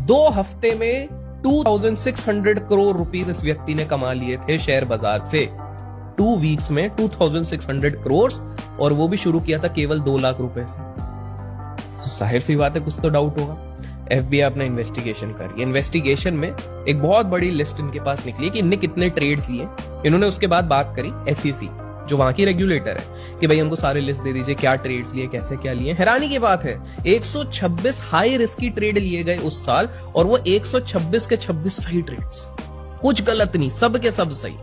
2 हफ्ते में 2600 करोड़ रुपीस इस व्यक्ति ने कमा लिए थे शेयर बाजार से। 2 वीक्स में 2600 करोड़, और वो भी शुरू किया था केवल 2 लाख रुपए से। तो जाहिर सी बात है कुछ तो डाउट होगा। एफबीआई अपना इन्वेस्टिगेशन कर रही है। इन्वेस्टिगेशन में एक बहुत बड़ी लिस्ट इनके पास निकली है कि इनने कितने ट्रेड्स लिए। इन्होंने उसके बाद बात करी एसईसी, जो वहां की रेगुलेटर है, कि भाई हमको सारे लिस्ट दे दीजिए, क्या ट्रेड्स लिए, कैसे क्या लिए। हैरानी की बात है 126 हाई रिस्की ट्रेड लिए गए उस साल, और वो 126 के 26 सही ट्रेड्स, कुछ गलत नहीं, सब के सब सही।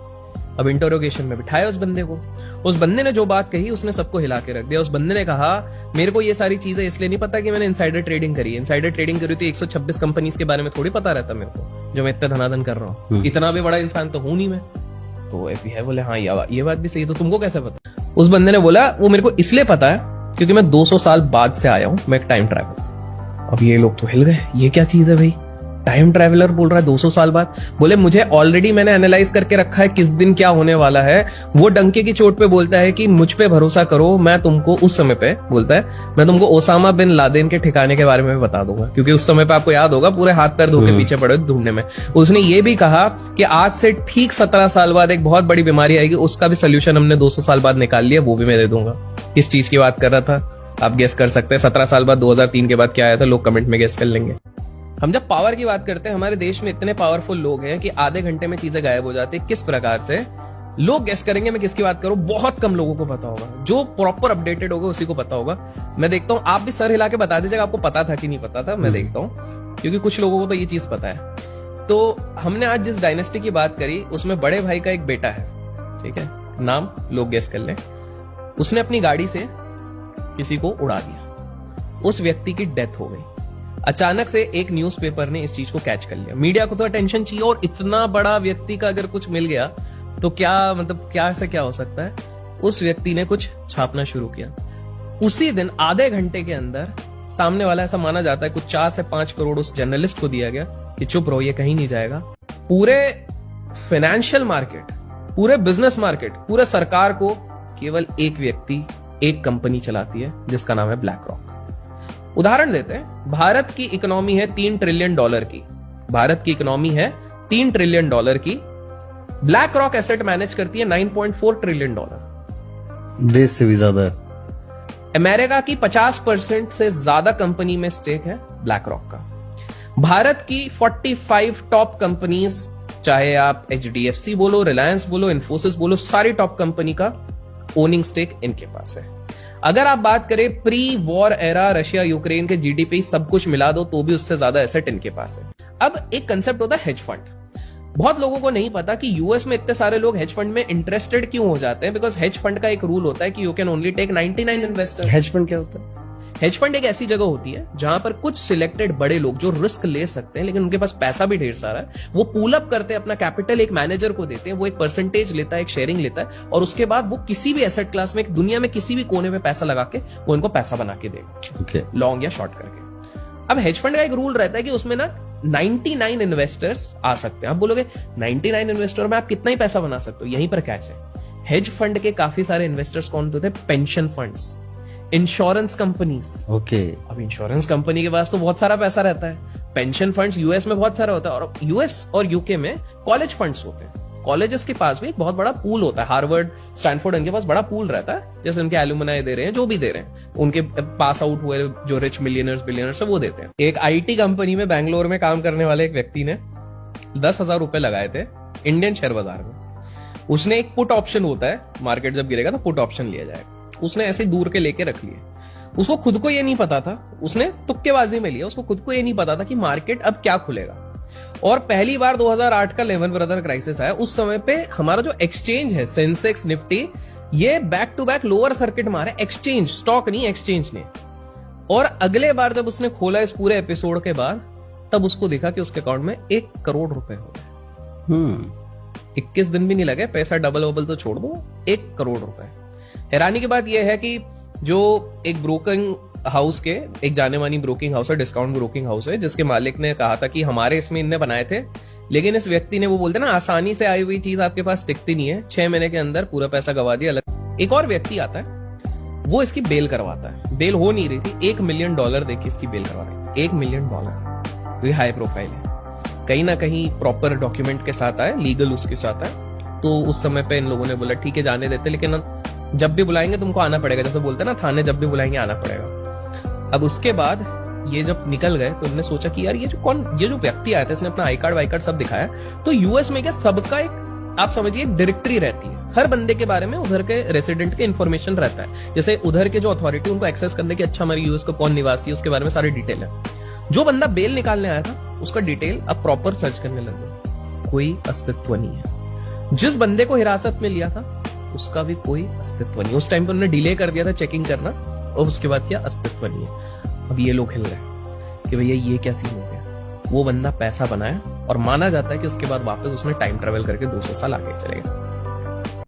अब इंटरोगेशन में बिठाया उस बंदे को। उस बंदे ने जो बात कही उसने सबको हिला के रख दिया। उस बंदे ने कहा मेरे को ये सारी चीजें इसलिए नहीं पता कि मैंने इनसाइडर ट्रेडिंग करी है। इनसाइडर ट्रेडिंग करी थी 126 कंपनीज के बारे में थोड़ी पता रहता मेरे को, जो मैं इतना धनाधन कर रहा हूँ। इतना भी बड़ा इंसान तो हूं नहीं मैं। तो एफबीआई बोले हाँ ये बात भी सही है, तो तुमको कैसे पता? उस बंदे ने बोला वो मेरे को इसलिए पता है क्योंकि मैं 200 साल बाद से आया हूं, मैं एक टाइम ट्रैवलर। अब ये लोग तो हिल गए, ये क्या चीज है भाई, टाइम ट्रैवलर बोल रहा है 200 साल बाद। बोले मुझे ऑलरेडी मैंने एनालाइज करके रखा है किस दिन क्या होने वाला है। वो डंके की चोट पे बोलता है कि मुझ पे भरोसा करो, मैं तुमको उस समय पे बोलता है मैं तुमको ओसामा बिन लादेन के ठिकाने के बारे में भी बता दूंगा, क्योंकि उस समय पे आपको याद होगा पूरे हाथ पैर धो के पीछे पड़े ढूंढने में। उसने ये भी कहा कि आज से ठीक 17 साल बाद एक बहुत बड़ी बीमारी आएगी, उसका भी सोल्यूशन हमने 200 साल बाद निकाल लिया, वो भी मैं दे दूंगा। किस चीज की बात कर रहा था आप गेस कर सकते हैं। 17 साल बाद 2003 के बाद क्या आया था, लोग कमेंट में गेस कर लेंगे। हम जब पावर की बात करते हैं, हमारे देश में इतने पावरफुल लोग हैं कि आधे घंटे में चीजें गायब हो जाती है। किस प्रकार से लोग गेस करेंगे मैं किसकी बात करूं? बहुत कम लोगों को पता होगा, जो प्रॉपर अपडेटेड होगा उसी को पता होगा। मैं देखता हूं, आप भी सर हिला के बता दीजिएगा आपको पता था कि नहीं पता था। मैं देखता हूं क्योंकि कुछ लोगों को तो ये चीज पता है। तो हमने आज जिस डायनेस्टी की बात करी उसमें बड़े भाई का एक बेटा है, ठीक है, नाम लोग गेस कर लें। उसने अपनी गाड़ी से किसी को उड़ा दिया, उस व्यक्ति की डेथ हो गई। अचानक से एक न्यूज़पेपर ने इस चीज को कैच कर लिया। मीडिया को तो अटेंशन चाहिए, और इतना बड़ा व्यक्ति का अगर कुछ मिल गया तो क्या मतलब क्या से क्या हो सकता है। उस व्यक्ति ने कुछ छापना शुरू किया। उसी दिन आधे घंटे के अंदर सामने वाला, ऐसा माना जाता है कुछ 4 से 5 करोड़ उस जर्नलिस्ट को दिया गया कि चुप रहो, ये कहीं नहीं जाएगा। पूरे फाइनेंशियल मार्केट, पूरे बिजनेस मार्केट, पूरे सरकार को केवल एक व्यक्ति, एक कंपनी चलाती है जिसका नाम है ब्लैक रॉक। उदाहरण देते हैं, भारत की इकोनॉमी है $3 ट्रिलियन की। भारत की इकोनॉमी है $3 ट्रिलियन की। ब्लैक रॉक एसेट मैनेज करती है $9.4 ट्रिलियन। देश से भी ज्यादा। अमेरिका की 50% से ज्यादा कंपनी में स्टेक है ब्लैक रॉक का। भारत की 45 टॉप कंपनीज, चाहे आप HDFC बोलो, रिलायंस बोलो, इन्फोसिस बोलो, सारी टॉप कंपनी का ओनिंग स्टेक इनके पास है। अगर आप बात करें pre war era Russia Ukraine के जीडीपी सब कुछ मिला दो तो भी उससे ज्यादा एसेट इनके पास है। अब एक कंसेप्ट होता है हेज फंड। बहुत लोगों को नहीं पता कि यूएस में इतने सारे लोग हेज फंड में इंटरेस्टेड क्यों हो जाते हैं। बिकॉज हेज फंड का एक रूल होता है कि you can only take 99 investors. Hedge fund क्या होता है? हेज फंड एक ऐसी जगह होती है जहां पर कुछ सिलेक्टेड बड़े लोग जो रिस्क ले सकते हैं लेकिन उनके पास पैसा भी ढेर सारा है, वो पुल अप करते हैं, अपना कैपिटल एक मैनेजर को देते हैं, वो एक परसेंटेज लेता है, एक शेयरिंग लेता है, और उसके बाद वो किसी भी एसेट क्लास में दुनिया में किसी भी कोने में पैसा लगा के वो इनको पैसा बना के देगा, लॉन्ग या शॉर्ट करके। अब हेज फंड का एक रूल रहता है कि उसमें ना 99 इन्वेस्टर्स आ सकते हैं। आप बोलोगे 99 इन्वेस्टर में आप कितना ही पैसा बना सकते हो? यहीं पर कैच है। हेज फंड के काफी सारे इन्वेस्टर्स कौन होते हैं? Pension funds, insurance companies. अब इंश्योरेंस कंपनी के पास तो बहुत सारा पैसा रहता है। पेंशन फंड्स यूएस में बहुत सारा होता है, और यूएस और यूके में कॉलेज फंड्स होते हैं। कॉलेजेस के पास भी एक बहुत बड़ा पूल होता है। हार्वर्ड, स्टैनफोर्ड, इनके पास बड़ा पूल रहता है, जैसे उनके एलुमनाई दे रहे हैं, जो भी दे रहे हैं, उनके पास आउट हुए जो रिच मिलियनर्स बिलियनर्स है वो देते हैं। एक आईटी कंपनी में बैंगलोर में काम करने वाले एक व्यक्ति ने 10,000 रुपए लगाए थे इंडियन शेयर बाजार में। उसने एक पुट ऑप्शन होता है, मार्केट जब गिरेगा तो पुट ऑप्शन लिया जाएगा, उसने ऐसे दूर के लेके रख लिए। उसको खुद को ये नहीं पता था, उसने तुक्केबाजी में लिया, उसको खुद को ये नहीं पता था कि मार्केट अब क्या खुलेगा। और पहली बार 2008 का लेमन ब्रदर क्राइसिस आया, उस समय पे हमारा जो एक्सचेंज है सेंसेक्स निफ्टी, ये back to back lower circuit मारे, एक्सचेंज, स्टॉक नहीं, एक्सचेंज ने। और अगले बार जब उसने खोला इस पूरे एपिसोड के बाद, तब उसको देखा कि उसके अकाउंट में 1 करोड़ रुपए हो गए। 21 दिन भी नहीं लगे, पैसा डबल वबल तो छोड़ दो, 1 करोड़ रुपए। हैरानी की बात यह है कि जो एक ब्रोकिंग हाउस के, एक जाने मानी ब्रोकिंग हाउस है, डिस्काउंट ब्रोकिंग हाउस है, जिसके मालिक ने कहा था कि हमारे इसमें इनने बनाए थे, लेकिन इस व्यक्ति ने, वो बोलते ना आसानी से आई हुई चीज आपके पास टिकती नहीं है, 6 महीने के अंदर पूरा पैसा गवा दिया। एक और व्यक्ति आता है, वो इसकी बेल करवाता है। बेल हो नहीं रही थी, $1 मिलियन देखिए इसकी बेल करवा रही, $1 मिलियन। क्योंकि हाई प्रोफाइल है, कहीं ना कहीं प्रॉपर डॉक्यूमेंट के साथ आए, लीगल उसके साथ आए। तो उस समय पे इन लोगों ने बोला ठीक है जाने देते, लेकिन जब भी बुलाएंगे तुमको आना पड़ेगा, जैसे बोलते हैं ना थाने जब भी बुलाएंगे आना पड़ेगा। अब उसके बाद ये जब निकल गए तो इन्होंने सोचा कि यार ये जो व्यक्ति आया था इसने अपना आई कार्ड सब दिखाया। तो यूएस में क्या सबका एक आप समझिए डायरेक्टरी रहती है, हर बंदे के बारे में उधर के रेसिडेंट के इन्फॉर्मेशन रहता है। जैसे उधर के जो अथॉरिटी उनको एक्सेस करने की अच्छा हमारे यूएस को कौन निवासी है उसके बारे में सारी डिटेल है। जो बंदा बेल निकालने आया था उसका डिटेल अब प्रॉपर सर्च करने लगे, कोई अस्तित्व नहीं है। जिस बंदे को हिरासत में लिया था उसका भी कोई अस्तित्व नहीं। उस टाइम पर उन्होंने डिले कर दिया था चेकिंग करना, और उसके बाद क्या अस्तित्व नहीं है। अब ये लोग हिल रहे कि भैया ये क्या सीन हो गया। वो बंदा पैसा बनाया और माना जाता है कि उसके बाद वापस उसने टाइम ट्रेवल करके 200 साल आगे चले गया।